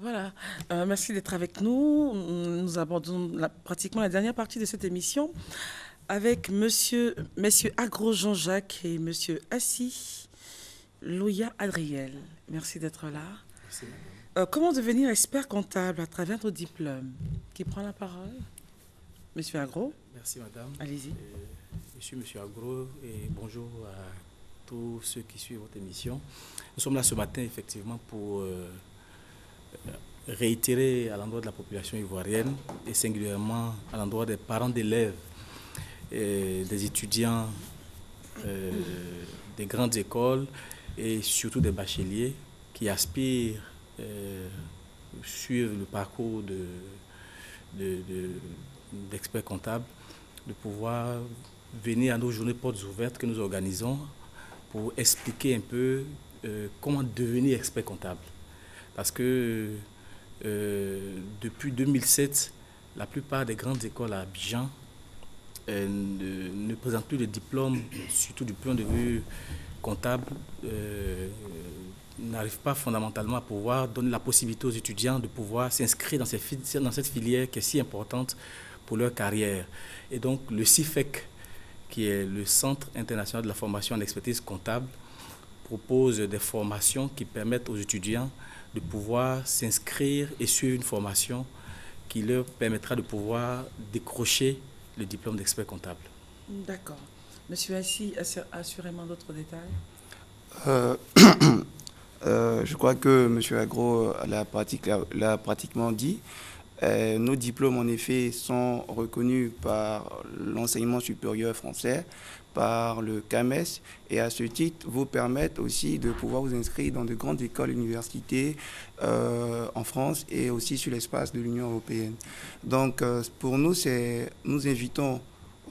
Voilà, merci d'être avec nous. Nous abordons pratiquement la dernière partie de cette émission avec messieurs Agro Jean-Jacques et monsieur Assis Loya Adriel. Merci d'être là. Merci, madame. Comment devenir expert comptable à travers votre diplôme? Qui prend la parole? Monsieur Agro. Merci, madame. Allez-y. Je suis monsieur Agro et bonjour à tous ceux qui suivent votre émission. Nous sommes là ce matin, effectivement, pour réitérer à l'endroit de la population ivoirienne et singulièrement à l'endroit des parents d'élèves, et des étudiants des grandes écoles et surtout des bacheliers qui aspirent suivre le parcours d'experts comptables, de pouvoir venir à nos journées portes ouvertes que nous organisons pour expliquer un peu comment devenir expert comptable. Parce que depuis 2007, la plupart des grandes écoles à Abidjan ne présentent plus de diplôme, surtout du point de vue comptable, n'arrivent pas fondamentalement à pouvoir donner la possibilité aux étudiants de pouvoir s'inscrire dans cette filière qui est si importante pour leur carrière. Et donc le CIFEC, qui est le Centre international de la formation en expertise comptable, propose des formations qui permettent aux étudiants de pouvoir s'inscrire et suivre une formation qui leur permettra de pouvoir décrocher le diplôme d'expert comptable. D'accord. Monsieur Assis, assurément d'autres détails? Je crois que monsieur Agro l'a pratiquement dit. Nos diplômes, en effet, sont reconnus par l'enseignement supérieur français, par le CAMES, et à ce titre, vous permettent aussi de pouvoir vous inscrire dans de grandes écoles, universités en France et aussi sur l'espace de l'Union européenne. Donc, pour nous, nous invitons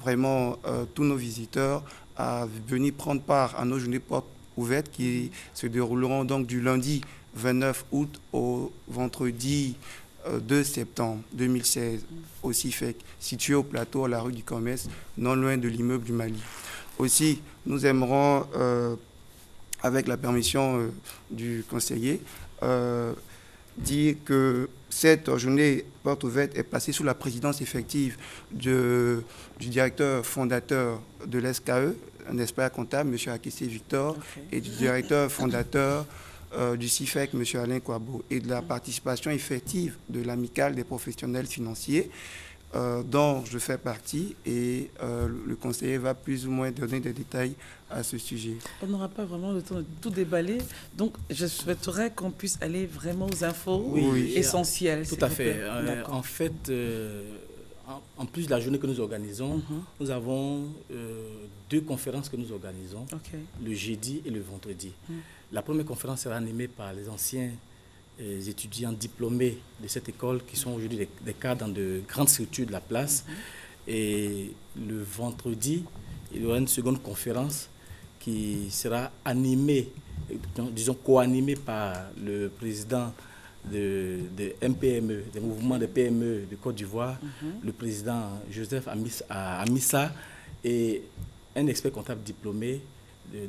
vraiment tous nos visiteurs à venir prendre part à nos journées portes ouvertes qui se dérouleront donc du lundi 29 août au vendredi 2 septembre 2016 au CIFEC, situé au plateau à la rue du Commerce, non loin de l'immeuble du Mali. Aussi, nous aimerons, avec la permission du conseiller, dire que cette journée porte ouverte est placée sous la présidence effective du directeur fondateur de l'SKE, un expert comptable, M. Akissé Victor, et du directeur fondateur du CIFEC, M. Alain Kouabo, et de la participation effective de l'amicale des professionnels financiers, dont je fais partie, et le conseiller va plus ou moins donner des détails à ce sujet. On n'aura pas vraiment le temps de tout déballer, donc je souhaiterais qu'on puisse aller vraiment aux infos essentielles. Tout à fait. En fait, en plus de la journée que nous organisons, nous avons deux conférences que nous organisons, le jeudi et le vendredi. La première conférence sera animée par les anciens étudiants diplômés de cette école qui sont aujourd'hui des cadres dans de grandes structures de la place. Et le vendredi, il y aura une seconde conférence qui sera animée, disons co-animée par le président de MPME, des mouvements de PME de Côte d'Ivoire, le président Joseph Amissa et un expert comptable diplômé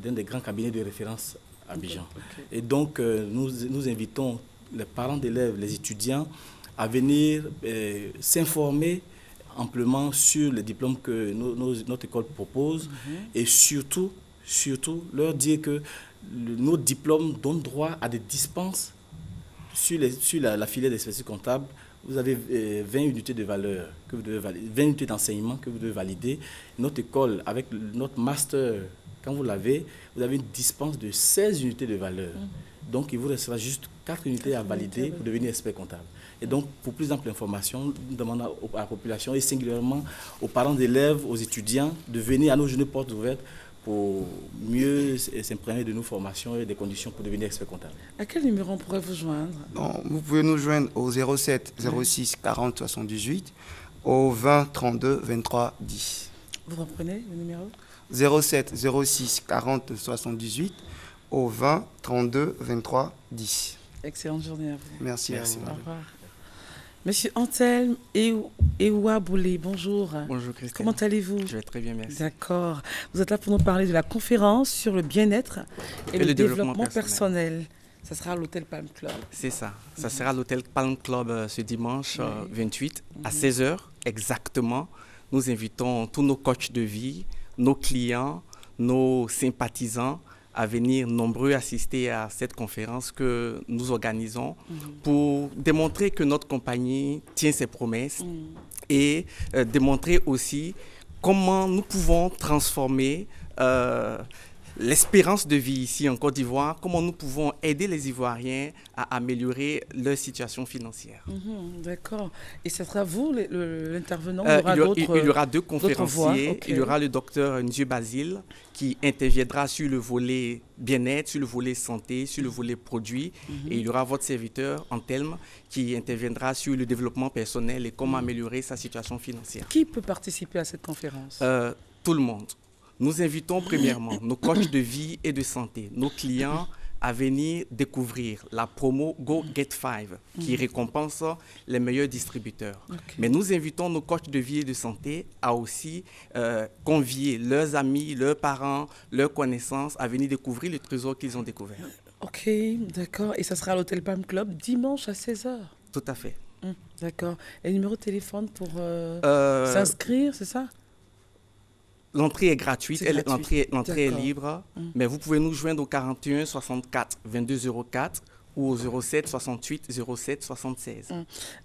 d'un des grands cabinets de référence à Abidjan. Et donc, nous invitons les parents d'élèves, les étudiants, à venir s'informer amplement sur les diplômes que notre école propose et surtout leur dire que nos diplômes donnent droit à des dispenses sur la filière d'expertise comptable. Vous avez 20 unités de valeur, que vous devez valider, 20 unités d'enseignement que vous devez valider. Notre école, avec notre master, quand vous l'avez, vous avez une dispense de 16 unités de valeur. Donc, il vous restera juste 4 unités à valider pour devenir expert comptable. Et donc, pour plus d'ample information, nous demandons à la population et singulièrement aux parents d'élèves, aux étudiants, de venir à nos journées portes ouvertes pour mieux s'imprégner de nos formations et des conditions pour devenir expert comptable. À quel numéro on pourrait vous joindre? Vous pouvez nous joindre au 07 06 40 78, au 20 32 23 10. Vous reprenez le numéro? 07 06 40 78, au 20 32 23 10. Excellente journée à vous. Merci à vous. Au revoir. Monsieur Anselme Ewa Boulé, bonjour. Bonjour Christine. Comment allez-vous? Je vais très bien, merci. D'accord. Vous êtes là pour nous parler de la conférence sur le bien-être et le développement personnel. Ça sera à l'hôtel Palm Club. C'est ça. Ça sera à l'hôtel Palm Club ce dimanche 28 à 16h exactement. Nous invitons tous nos coachs de vie, nos clients, nos sympathisants à venir nombreux assister à cette conférence que nous organisons pour démontrer que notre compagnie tient ses promesses et démontrer aussi comment nous pouvons transformer l'espérance de vie ici en Côte d'Ivoire, comment nous pouvons aider les Ivoiriens à améliorer leur situation financière. D'accord. Et ce sera vous, l'intervenant? Il y aura deux conférenciers. Okay. Il y aura le docteur Ndieu Basile qui interviendra sur le volet bien-être, sur le volet santé, sur le volet produits. Et il y aura votre serviteur, Antelme, qui interviendra sur le développement personnel et comment améliorer sa situation financière. Qui peut participer à cette conférence? Tout le monde. Nous invitons premièrement nos coachs de vie et de santé, nos clients à venir découvrir la promo Go Get 5 qui récompense les meilleurs distributeurs. Okay. Mais nous invitons nos coachs de vie et de santé à aussi convier leurs amis, leurs parents, leurs connaissances à venir découvrir le trésor qu'ils ont découvert. Ok, d'accord. Et ça sera à l'hôtel Palm Club dimanche à 16h. Tout à fait. D'accord. Et le numéro de téléphone pour s'inscrire, c'est ça? L'entrée est gratuite, l'entrée est libre, mais vous pouvez nous joindre au 41 64 22 04 ou au 07 68 07 76.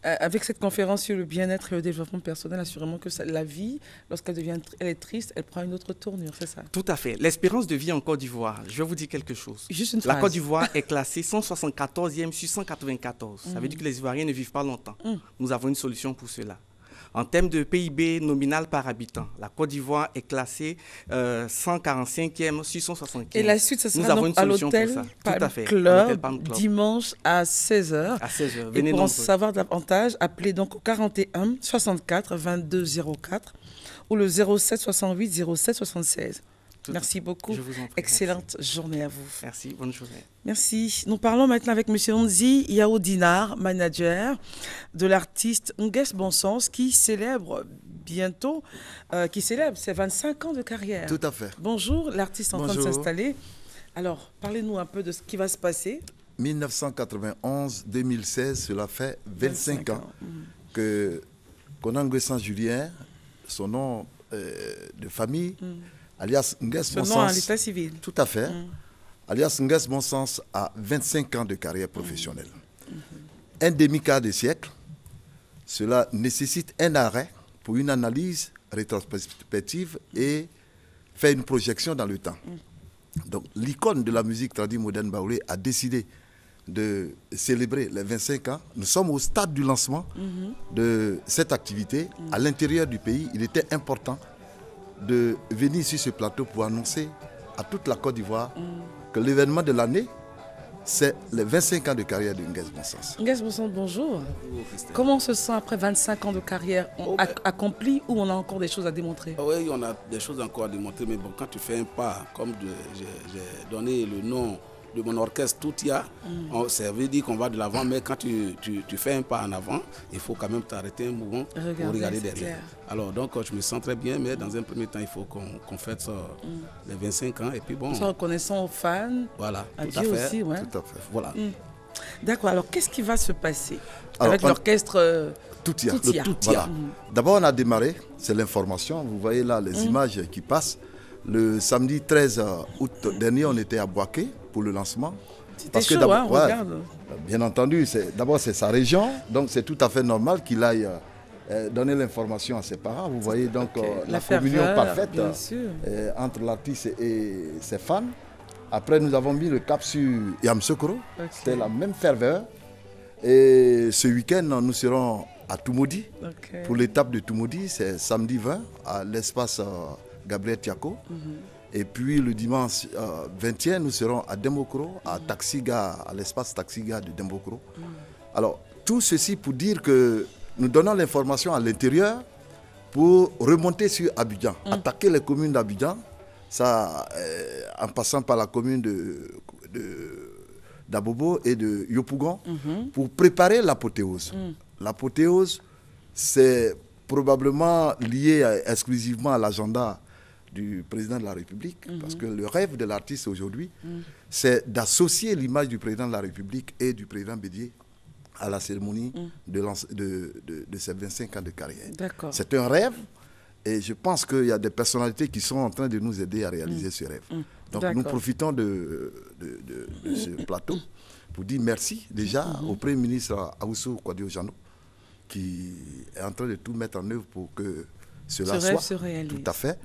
Avec cette conférence sur le bien-être et le développement personnel, assurément que la vie, lorsqu'elle est triste, elle prend une autre tournure, c'est ça? Tout à fait. L'espérance de vie en Côte d'Ivoire, je vais vous dire quelque chose. Juste une La phrase. Côte d'Ivoire est classée 174e sur 194. Ça veut dire que les Ivoiriens ne vivent pas longtemps. Nous avons une solution pour cela. En termes de PIB nominal par habitant, la Côte d'Ivoire est classée 145e sur 175. Et la suite, ce sera donc à l'hôtel Palm Club, dimanche à 16h. À 16h. Et pour en savoir davantage, appelez donc au 41 64 22 04 ou le 07 68 07 76. Merci beaucoup. Je vous en prie. Excellente journée à vous. Merci, bonne journée. Merci. Nous parlons maintenant avec M. Onzi Yaoudinar, manager de l'artiste Nguès Bonsens, qui célèbre bientôt, ses 25 ans de carrière. Tout à fait. Bonjour, l'artiste en train de s'installer. Alors, parlez-nous un peu de ce qui va se passer. 1991-2016, cela fait 25 ans que Konan Nguessan Julien, son nom de famille, alias Nguès Bonsens. Son nom à l'état civil. Tout à fait. Alias Nguès Bonsens a 25 ans de carrière professionnelle. Un demi-quart de siècle, cela nécessite un arrêt pour une analyse rétrospective et faire une projection dans le temps. Donc l'icône de la musique traditionnelle moderne baoulé a décidé de célébrer les 25 ans. Nous sommes au stade du lancement de cette activité. À l'intérieur du pays, il était important de venir sur ce plateau pour annoncer à toute la Côte d'Ivoire que l'événement de l'année, c'est les 25 ans de carrière de Nguès Bonsens. Nguès Bonsens, bonjour. Comment on se sent après 25 ans de carrière accomplie ou on a encore des choses à démontrer? Oui, on a des choses encore à démontrer, mais bon, quand tu fais un pas, comme j'ai donné le nom de mon orchestre Toutia, ça veut dire qu'on va de l'avant, mais quand tu fais un pas en avant, il faut quand même t'arrêter un moment pour regarder derrière. Alors donc je me sens très bien, mais dans un premier temps, il faut qu'on fête ça, les 25 ans, et puis bon... Sans reconnaissant aux fans, voilà, à Dieu aussi, ouais. Tout à fait. Voilà. D'accord, alors qu'est-ce qui va se passer avec l'orchestre Toutia? Toutia. Voilà. D'abord, on a démarré, c'est l'information, vous voyez là les images qui passent. Le samedi 13 août dernier, on était à Boaké pour le lancement. C'était chaud, on regarde. Bien entendu, d'abord c'est sa région, donc c'est tout à fait normal qu'il aille donner l'information à ses parents. Vous voyez donc la communion parfaite entre l'artiste et ses fans. Après, nous avons mis le cap sur Yamoussoukro. C'était la même ferveur. Et ce week-end, nous serons à Toumoudi. Pour l'étape de Toumoudi, c'est samedi 20 à l'espace Gabriel Tiako. Et puis le dimanche 21, nous serons à Dembokro, à Taxiga, à l'espace Taxiga de Dembokro. Alors, tout ceci pour dire que nous donnons l'information à l'intérieur pour remonter sur Abidjan, attaquer les communes d'Abidjan, ça, en passant par la commune d'Abobo et de Yopougon, pour préparer l'apothéose. L'apothéose, c'est probablement lié exclusivement à l'agenda du président de la République, parce que le rêve de l'artiste aujourd'hui, c'est d'associer l'image du président de la République et du président Bédié à la cérémonie de ses 25 ans de carrière. C'est un rêve, et je pense qu'il y a des personnalités qui sont en train de nous aider à réaliser ce rêve. Donc nous profitons de ce plateau pour dire merci déjà au Premier ministre Awoussou Kwadwo-Jano, qui est en train de tout mettre en œuvre pour que cela soit se réalise. Tout à fait.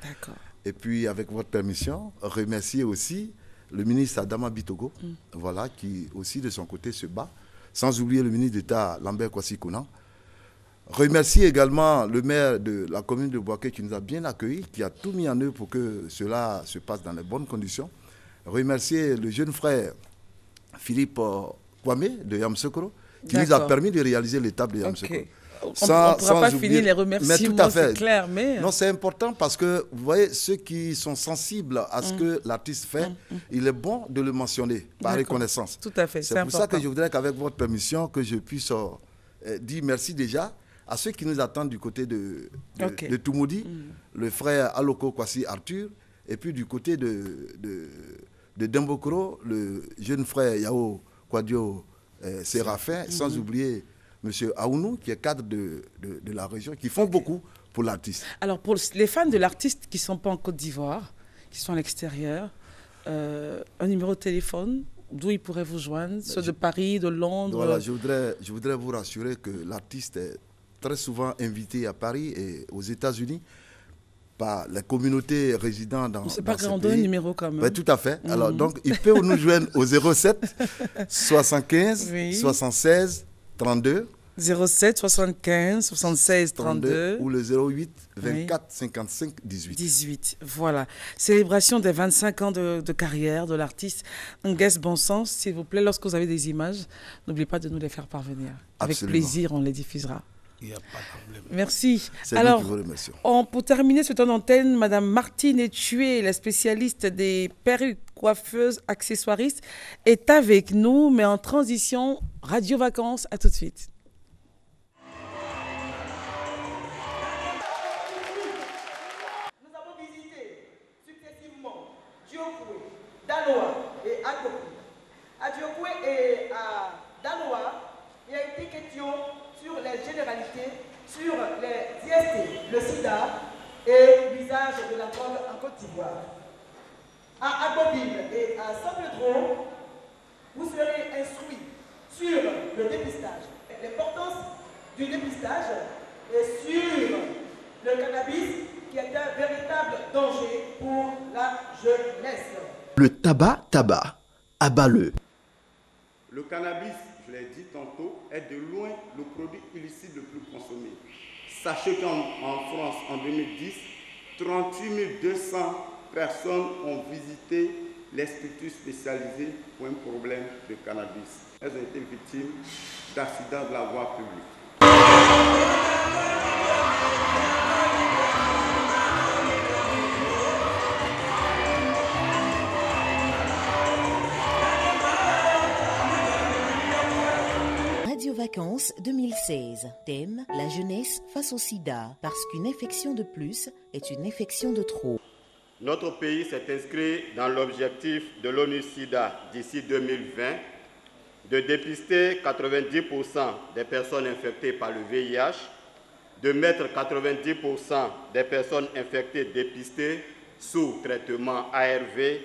Et puis, avec votre permission, remercier aussi le ministre Adama Bitogo, voilà, qui aussi de son côté se bat, sans oublier le ministre d'État Lambert Kwasi Kounan. Remercier également le maire de la commune de Bouaké qui nous a bien accueillis, qui a tout mis en œuvre pour que cela se passe dans les bonnes conditions. Remercier le jeune frère Philippe Kwame de Yamoussoukro, qui nous a permis de réaliser l'étape de Yamoussoukro. On ne pourra pas finir les remerciements, c'est clair. Mais... Non, c'est important parce que, vous voyez, ceux qui sont sensibles à ce que l'artiste fait, il est bon de le mentionner par reconnaissance. Tout à fait, c'est pour ça que je voudrais qu'avec votre permission, que je puisse dire merci déjà à ceux qui nous attendent du côté de Toumoudi, le frère Aloko Kwasi Arthur, et puis du côté de Dembokro, le jeune frère Yao Kwadio Séraphin, sans oublier M. Aounou, qui est cadre de la région, qui font beaucoup pour l'artiste. Alors, pour les fans de l'artiste qui ne sont pas en Côte d'Ivoire, qui sont à l'extérieur, un numéro de téléphone, d'où ils pourraient vous joindre, ceux de Paris, de Londres. Voilà, je voudrais vous rassurer que l'artiste est très souvent invité à Paris et aux États-Unis par la communauté résidant dans ces pays. C'est pas qu'on donne un numéro quand même. Ben, tout à fait. Alors, donc, ils peuvent nous joindre au 07 75 76 32. 07 75 76 32 ou le 08 24 55 18. Voilà. Célébration des 25 ans de carrière de l'artiste. Nguès Bonsens, s'il vous plaît, lorsque vous avez des images, n'oubliez pas de nous les faire parvenir. Avec plaisir, on les diffusera. Il n'y a pas de problème. Merci. C'est nous qui vous remercions. Pour terminer ce temps d'antenne, Madame Martine Etué, la spécialiste des perruques, coiffeuses, accessoiristes, est avec nous, mais en transition Radio Vacances. À tout de suite. Nous avons visité successivement Diokoué, Daloa et Agopi. À Diokoué et à Daloa, il a été question sur les généralités, sur les IST, le sida et l'usage de la drogue en Côte d'Ivoire. À Agboville et à Saint-Pedro, vous serez instruits sur le dépistage, l'importance du dépistage et sur le cannabis qui est un véritable danger pour la jeunesse. Le tabac, abat-le. Le cannabis, je l'ai dit tantôt, est de loin le produit illicite le plus consommé. Sachez qu'en France, en 2010, 38 200 personnes ont visité l'institut spécialisé pour un problème de cannabis. Elles ont été victimes d'accidents de la voie publique. Radio Vacances 2016. Thème: la jeunesse face au sida. Parce qu'une infection de plus est une infection de trop. Notre pays s'est inscrit dans l'objectif de l'ONU-SIDA d'ici 2020 de dépister 90% des personnes infectées par le VIH, de mettre 90% des personnes infectées dépistées sous traitement ARV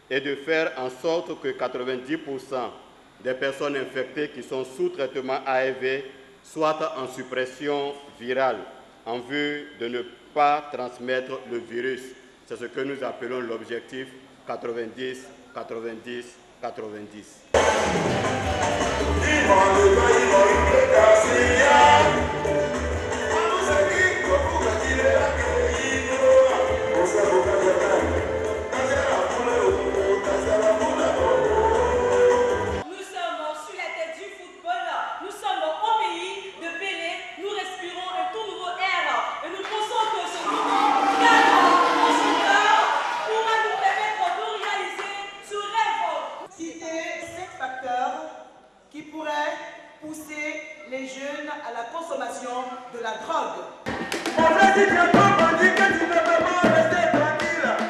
et de faire en sorte que 90% des personnes infectées qui sont sous traitement ARV soient en suppression virale en vue de ne pas transmettre le virus. C'est ce que nous appelons l'objectif 90-90-90. les jeunes à la consommation de la drogue. On va dire que tu ne peux pas rester tranquille.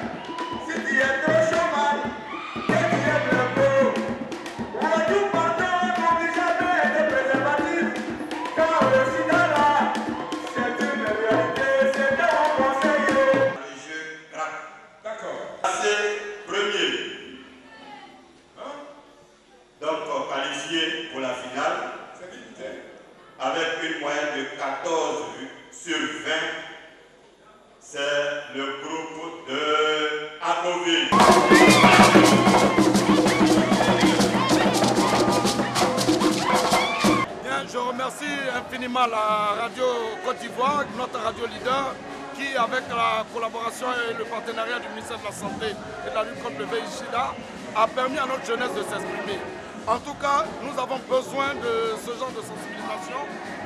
remerciements à la radio Côte d'Ivoire, notre radio leader, qui, avec la collaboration et le partenariat du ministère de la Santé et de la lutte contre le VIH-Sida, a permis à notre jeunesse de s'exprimer. En tout cas, nous avons besoin de ce genre de sensibilisation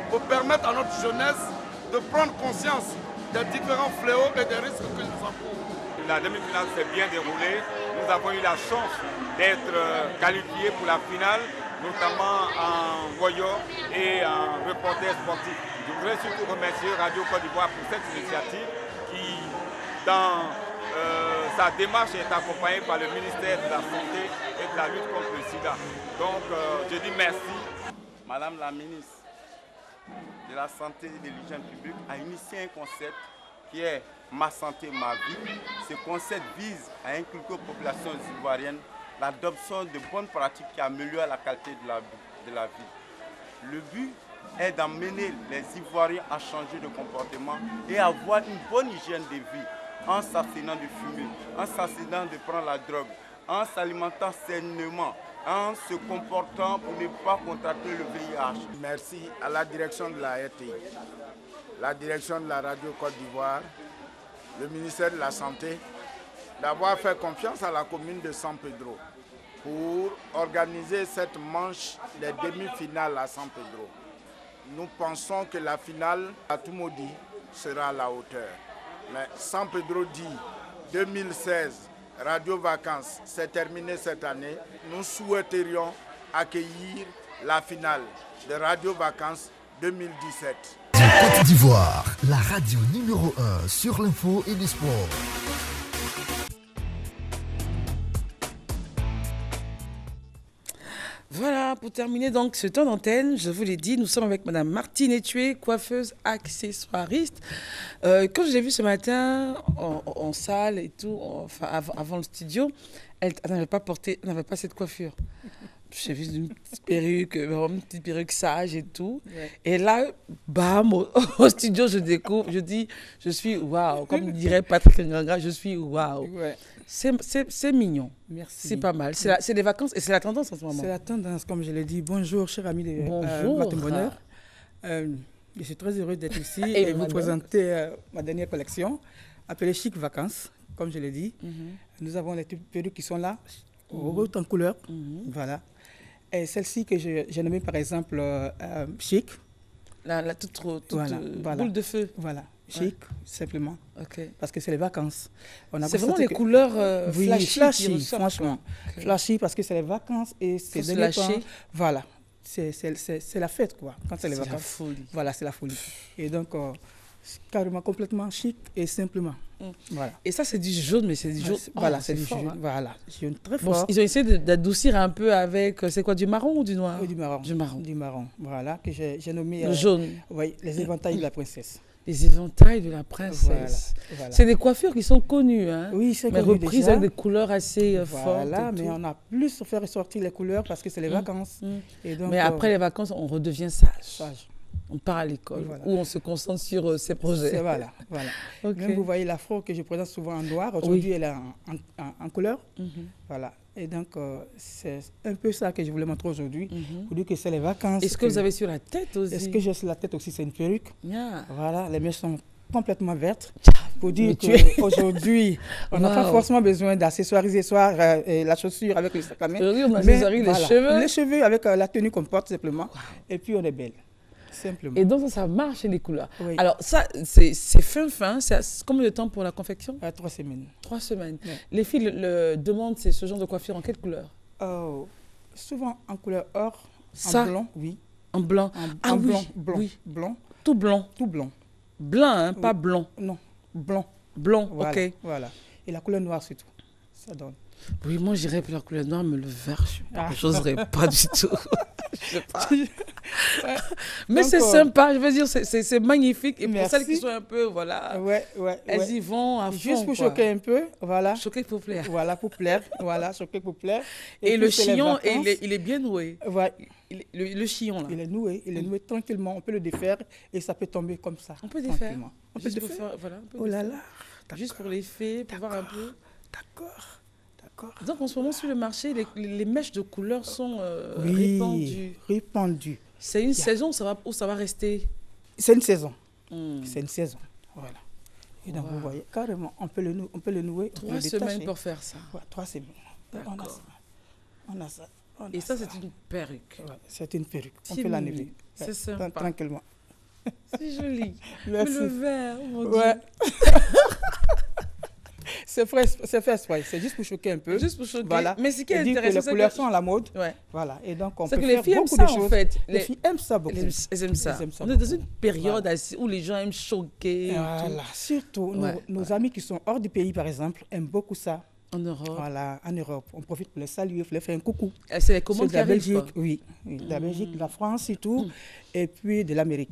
pour permettre à notre jeunesse de prendre conscience des différents fléaux et des risques que nous encourons. La demi-finale s'est bien déroulée. Nous avons eu la chance d'être qualifiés pour la finale, notamment en voyant et en reporter sportif. Je voudrais surtout remercier Radio Côte d'Ivoire pour cette initiative qui, dans sa démarche, est accompagnée par le ministère de la Santé et de la lutte contre le sida. Donc, je dis merci. Madame la ministre de la Santé et de l'Hygiène publique a initié un concept qui est Ma santé, ma vie. Ce concept vise à inculquer aux populations ivoiriennes l'adoption de bonnes pratiques qui améliorent la qualité de la vie. Le but est d'amener les Ivoiriens à changer de comportement et à avoir une bonne hygiène de vie en s'abstenant de fumer, en s'abstenant de prendre la drogue, en s'alimentant sainement, en se comportant pour ne pas contracter le VIH. Merci à la direction de la RTI, la direction de la Radio Côte d'Ivoire, le ministère de la Santé, d'avoir fait confiance à la commune de San Pedro pour organiser cette manche des demi-finales à San Pedro. Nous pensons que la finale à Toumoudi sera à la hauteur. Mais San Pedro dit 2016, Radio Vacances, c'est terminé cette année. Nous souhaiterions accueillir la finale de Radio Vacances 2017. Côte d'Ivoire, la radio numéro 1 sur l'info et les sports. Voilà, pour terminer donc ce temps d'antenne, je vous l'ai dit, nous sommes avec Madame Martine Etué, coiffeuse accessoiriste. Quand je l'ai vue ce matin en salle et tout, enfin avant le studio, elle n'avait pas cette coiffure. J'ai vu une petite perruque sage et tout. Ouais. Et là, bam, au studio, je découvre, je suis waouh. Comme dirait Patrick Nganga, je suis waouh. Ouais. C'est mignon. Merci. C'est pas mal. C'est les vacances et c'est la tendance en ce moment. C'est la tendance, comme je l'ai dit. Bonjour, cher ami de Matin Bonheur. Je suis très heureuse d'être ici et vous présenter ma dernière collection, appelée Chic Vacances, comme je l'ai dit. Nous avons les perruques qui sont là, hautes en couleur. Voilà. Et celle-ci que j'ai nommée par exemple Chic. La toute boule de feu. Voilà, Chic, simplement. Okay. Parce que c'est les vacances. C'est vraiment les couleurs flashy, franchement. Okay. Flashy parce que c'est les vacances et c'est de l'été. Voilà, c'est la fête quoi. Quand c'est les vacances. C'est la folie. Voilà, c'est la folie. Et donc, carrément complètement chic et simplement. Voilà. Et ça, c'est du jaune, mais c'est du jaune. Voilà, c'est du jaune. Voilà, jaune très fort. Ils ont essayé d'adoucir un peu avec, c'est quoi, du marron ou du noir? Du marron. Du marron. Du marron, voilà, que j'ai nommé... Le jaune. Oui, les éventails de la princesse. Les éventails de la princesse. Voilà. C'est des coiffures qui sont connues, hein? Oui, c'est connu déjà. Mais reprises avec des couleurs assez fortes. Voilà, mais on a plus fait ressortir les couleurs parce que c'est les vacances. Et donc, mais après les vacances, on redevient sage. On part à l'école, où on se concentre sur ses projets. Voilà. Okay. Même vous voyez l'afro que je présente souvent en noir. Aujourd'hui, elle est en couleur. Voilà. Et donc, c'est un peu ça que je voulais montrer aujourd'hui. Pour dire que c'est les vacances. Est-ce que vous avez sur la tête aussi? Est-ce que j'ai sur la tête aussi? C'est une perruque. Yeah. Voilà, les mèches sont complètement vertes. Pour dire qu'aujourd'hui, on n'a pas forcément besoin d'accessoiriser la chaussure avec le sac à main. On accessoirise les cheveux. Les cheveux avec la tenue qu'on porte simplement. Et puis, on est belle. Simplement. Et donc, ça marche les couleurs. Oui. Alors, ça, c'est fin. C'est combien de temps pour la confection? 3 semaines. 3 semaines. Ouais. Les filles demandent ce genre de coiffure en quelle couleur? Souvent en couleur or, ça, en blanc, oui. En blanc? En blanc. Oui. Blanc. Tout blanc? Tout blanc. Blanc, hein, pas blond? Non, blanc. Blanc, voilà, ok. Voilà. Et la couleur noire, c'est tout. Ça donne. Oui, moi, j'irais pour la couleur noire, mais le vert, je n'oserais pas du tout. Je sais pas. Mais c'est sympa, je veux dire, c'est magnifique. Et pour celles qui sont un peu, voilà, elles y vont à fond. Juste pour choquer un peu, voilà. Choquer pour plaire. Voilà, pour plaire. Voilà, choquer pour plaire. Et le chignon, il est bien noué. Ouais. Le chignon, là. Il est noué tranquillement. On peut le défaire et ça peut tomber comme ça. On peut défaire. On peut défaire. Voilà, oh là là. Juste pour l'effet, pour voir un peu. D'accord. D'accord. Donc, en ce moment, sur le marché, les mèches de couleur sont répandues. C'est une saison où ça va rester? C'est une saison. C'est une saison. Voilà. Et donc, vous voyez, carrément, on peut le nouer. 3 semaines pour faire ça. Ouais, 3 semaines. On a ça. Et ça, c'est une perruque. Ouais, c'est une perruque. On peut la nouer. C'est sympa. Tranquillement. C'est joli. Merci. Mais le vert, mon Dieu. Ouais. C'est fait exprès, c'est juste pour choquer un peu. Juste pour choquer. Voilà. Mais ce qui est intéressant, c'est que les couleurs sont à la mode. Ouais. Voilà. Et donc, on peut faire faire beaucoup de choses. En fait. Les filles aiment ça beaucoup. Elles aiment ça. On est dans une période où les gens aiment choquer. Voilà. Surtout, nos amis qui sont hors du pays, par exemple, aiment beaucoup ça. En Europe. Voilà, en Europe. On profite pour les saluer, pour les faire un coucou. C'est les commandes de la Belgique, oui. De la Belgique, de la France et tout. Et puis de l'Amérique.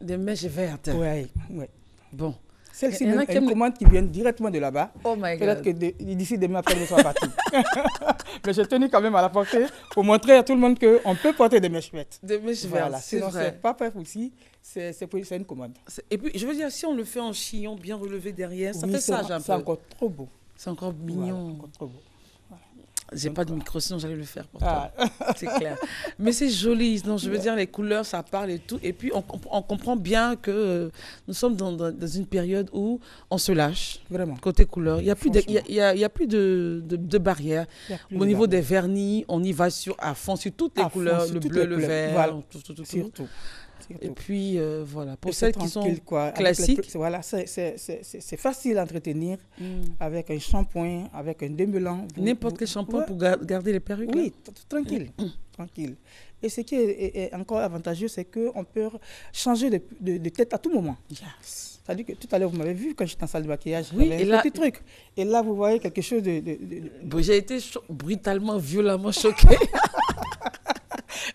Des mèches vertes. Oui. Bon. Celle-ci, il y a une commande qui vient directement de là-bas. Oh my God. Peut-être que d'ici demain après, elle soit partie. Mais j'ai tenu quand même à la porter pour montrer à tout le monde qu'on peut porter des mèches vertes. Des mèches vertes, voilà. Sinon, c'est pas prêt aussi. C'est une commande. Et puis, je veux dire, si on le fait en chignon bien relevé derrière, ça fait sage un peu. C'est encore trop beau. C'est encore mignon. Voilà, encore trop beau. J'ai pas de micro, sinon j'allais le faire pour toi. C'est clair. Mais c'est joli. Non, je veux dire, les couleurs, ça parle et tout. Et puis, on comprend bien que nous sommes dans une période où on se lâche. Vraiment. Côté couleur. Il n'y a plus de barrières. Au niveau des vernis, on y va à fond sur toutes les couleurs. Le bleu, le vert. Voilà. Tout. Surtout. Et puis, voilà. Pour celles qui sont classiques. Voilà, c'est facile à entretenir avec un shampoing, avec un démêlant. N'importe quel shampoing pour garder les perruques. Oui, tranquille. Tranquille. Et ce qui est encore avantageux, c'est qu'on peut changer de tête à tout moment. Yes. C'est-à-dire que tout à l'heure, vous m'avez vu quand j'étais en salle de maquillage, et là, petit truc. Et là, vous voyez quelque chose de... J'ai été brutalement, violemment choquée.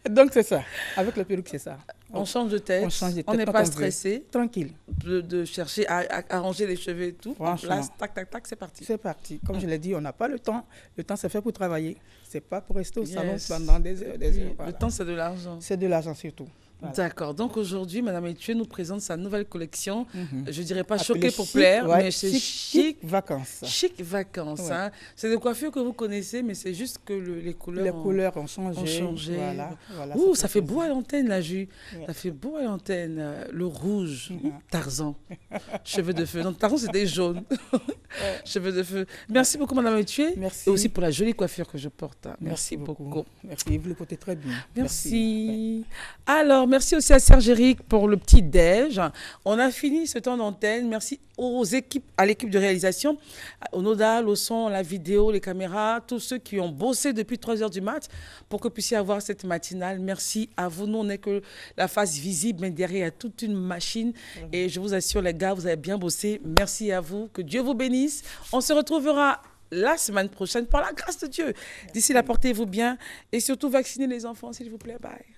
Donc, c'est ça. Avec la perruque, c'est ça. On change de tête. On n'est pas stressé. Tranquille. De chercher à arranger les cheveux et tout. Franchement. Là, tac, c'est parti. C'est parti. Comme je l'ai dit, on n'a pas le temps. Le temps, c'est fait pour travailler. C'est pas pour rester au salon pendant des heures. Voilà. Le temps, c'est de l'argent. C'est de l'argent surtout. Voilà. D'accord. Donc aujourd'hui, Madame Ethieu nous présente sa nouvelle collection. Je ne dirais pas choquée pour plaire, mais c'est chic vacances. Chic vacances. Ouais. Hein. C'est des coiffures que vous connaissez, mais c'est juste que les couleurs ont changé. Voilà, ouh, ça fait beau à l'antenne, la Jus. Ouais. Ça fait beau à l'antenne. Le rouge, Tarzan. Cheveux de feu. Donc Tarzan, c'était jaune. Cheveux de feu. Merci beaucoup, Madame Ethieu. Merci. Et aussi pour la jolie coiffure que je porte. Merci beaucoup. Merci. Vous le portez très bien. Merci. Alors, merci aussi à Serge Eric pour le petit déj. On a fini ce temps d'antenne. Merci à l'équipe de réalisation, au nodal, au son, la vidéo, les caméras, tous ceux qui ont bossé depuis 3h du mat pour que vous puissiez avoir cette matinale. Merci à vous. Nous, on n'est que la face visible, mais derrière, il y a toute une machine. Et je vous assure, les gars, vous avez bien bossé. Merci à vous. Que Dieu vous bénisse. On se retrouvera la semaine prochaine par la grâce de Dieu. D'ici là, portez-vous bien et surtout vaccinez les enfants, s'il vous plaît. Bye.